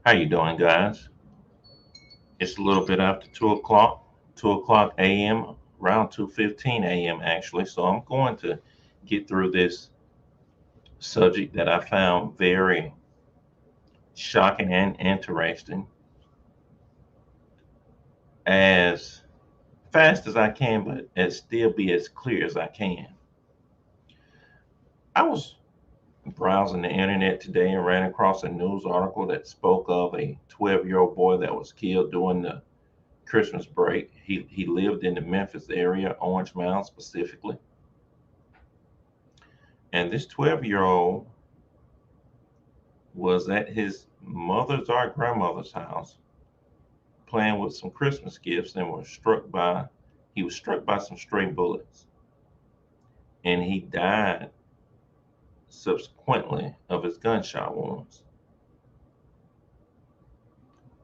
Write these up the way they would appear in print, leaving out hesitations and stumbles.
How you doing, guys? It's a little bit after 2 o'clock, 2 o'clock a.m., around 2:15 a.m. actually. So I'm going to get through this subject that I found very shocking and interesting as fast as I can, but as still be as clear as I can. I was browsing the internet today and ran across a news article that spoke of a 12-year-old boy that was killed during the Christmas break. He lived in the Memphis area, Orange Mound specifically. And this 12-year-old was at his mother's or grandmother's house playing with some Christmas gifts and he was struck by some stray bullets and he died subsequently of his gunshot wounds.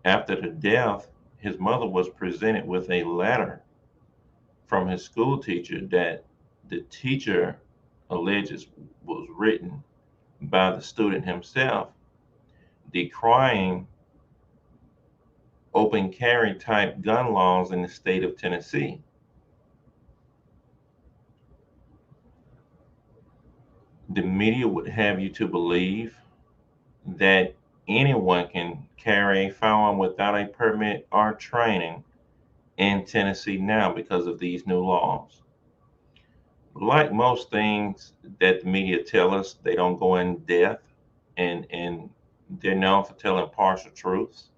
After the death, his mother was presented with a letter from his school teacher that the teacher alleges was written by the student himself, decrying open carry type gun laws in the state of Tennessee. The media would have you to believe that anyone can carry a firearm without a permit or training in Tennessee now because of these new laws. Like most things that the media tell us, they don't go in depth and they're known for telling partial truths.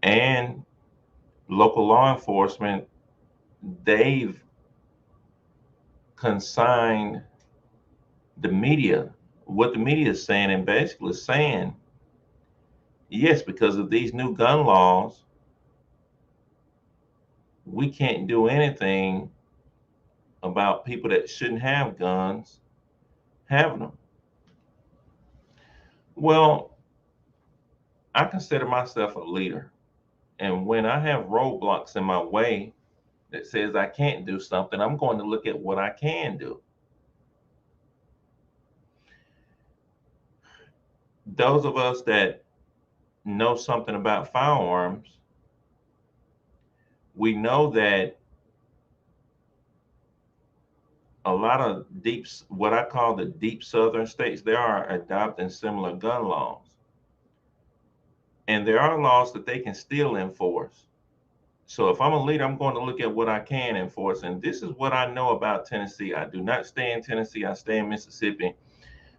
And local law enforcement, they've consigned the media, what the media is saying, and basically saying, yes, because of these new gun laws, we can't do anything about people that shouldn't have guns having them. Well, I consider myself a leader. And when I have roadblocks in my way that says I can't do something, I'm going to look at what I can do. Those of us that know something about firearms, we know that a lot of what I call the deep southern states, they are adopting similar gun laws. And there are laws that they can still enforce. So if I'm a leader, I'm going to look at what I can enforce. And this is what I know about Tennessee. I do not stay in Tennessee, I stay in Mississippi,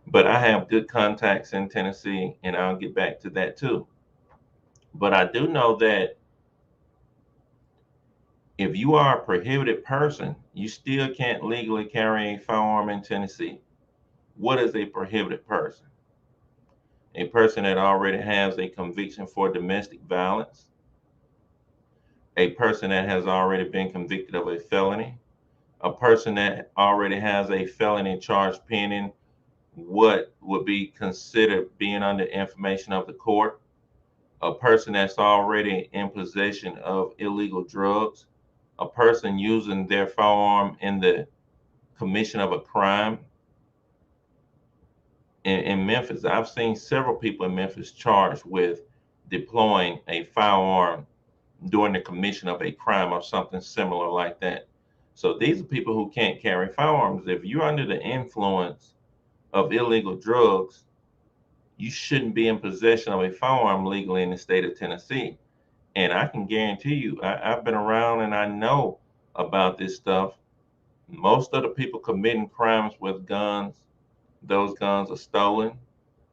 but I have good contacts in Tennessee, and I'll get back to that too. But I do know that if you are a prohibited person, you still can't legally carry a firearm in Tennessee. What is a prohibited person? A person that already has a conviction for domestic violence, a person that has already been convicted of a felony, a person that already has a felony charge pending what would be considered being under information of the court, a person that's already in possession of illegal drugs, a person using their firearm in the commission of a crime. In Memphis, I've seen several people in Memphis charged with deploying a firearm during the commission of a crime or something similar like that. So these are people who can't carry firearms. If you're under the influence of illegal drugs, you shouldn't be in possession of a firearm legally in the state of Tennessee. And I can guarantee you, I've been around and I know about this stuff. Most of the people committing crimes with guns, those guns are stolen.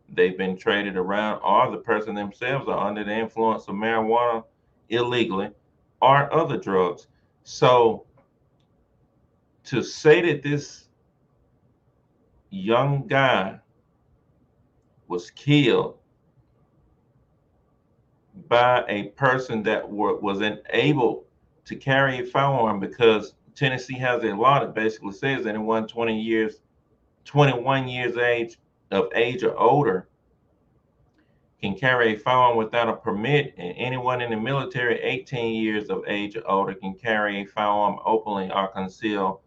They've been traded around, or the person themselves are under the influence of marijuana illegally or other drugs. So to say that this young guy was killed by a person that was unable to carry a firearm because Tennessee has a law that basically says anyone 21 years age or older can carry a firearm without a permit, and anyone in the military 18 years of age or older can carry a firearm openly or concealed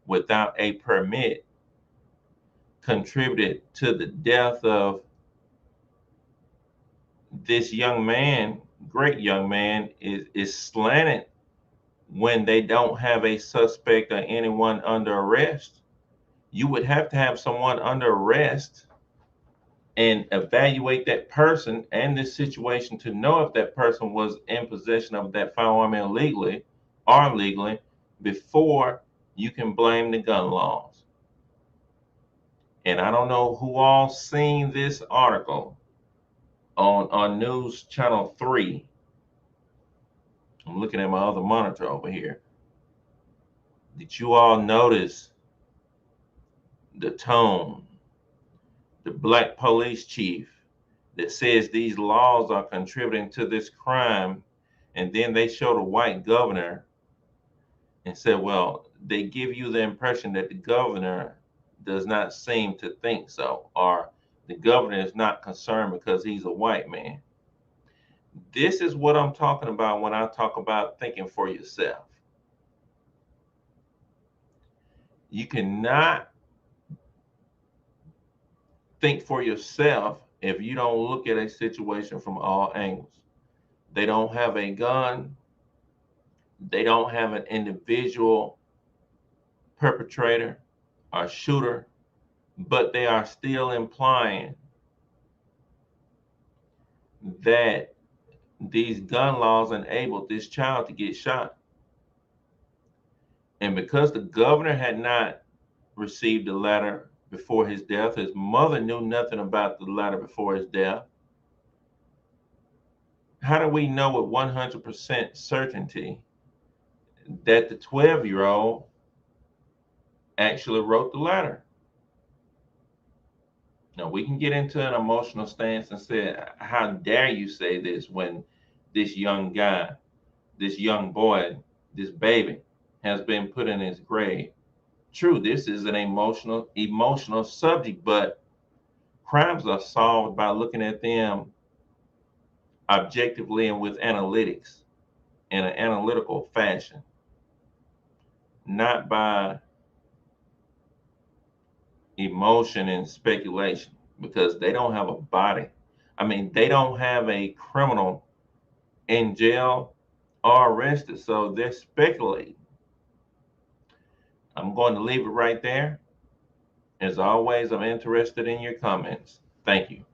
without a permit, contributed to the death of this young man, great young man, is slanted when they don't have a suspect or anyone under arrest. You would have to have someone under arrest and evaluate that person and this situation to know if that person was in possession of that firearm illegally or legally before you can blame the gun laws. And I don't know who all seen this article on News Channel 3. I'm looking at my other monitor over here. Did you all notice the tone? The black police chief that says these laws are contributing to this crime, and then they show the white governor and said, well, they give you the impression that the governor does not seem to think so, or the governor is not concerned because he's a white man. This is what I'm talking about when I talk about thinking for yourself. You cannot think for yourself if you don't look at a situation from all angles. They don't have a gun. They don't have an individual perpetrator or shooter, but they are still implying that these gun laws enabled this child to get shot. And because the governor had not received the letter before his death, his mother knew nothing about the letter before his death. How do we know with 100% certainty that the 12-year-old actually wrote the letter? Now, we can get into an emotional stance and say, how dare you say this when this young guy, this young boy, this baby has been put in his grave? True, this is an emotional subject, but crimes are solved by looking at them objectively and with analytics in an analytical fashion, not by emotion and speculation, because they don't have a body. I mean, they don't have a criminal in jail or arrested, so they're speculating. I'm going to leave it right there. As always, I'm interested in your comments. Thank you.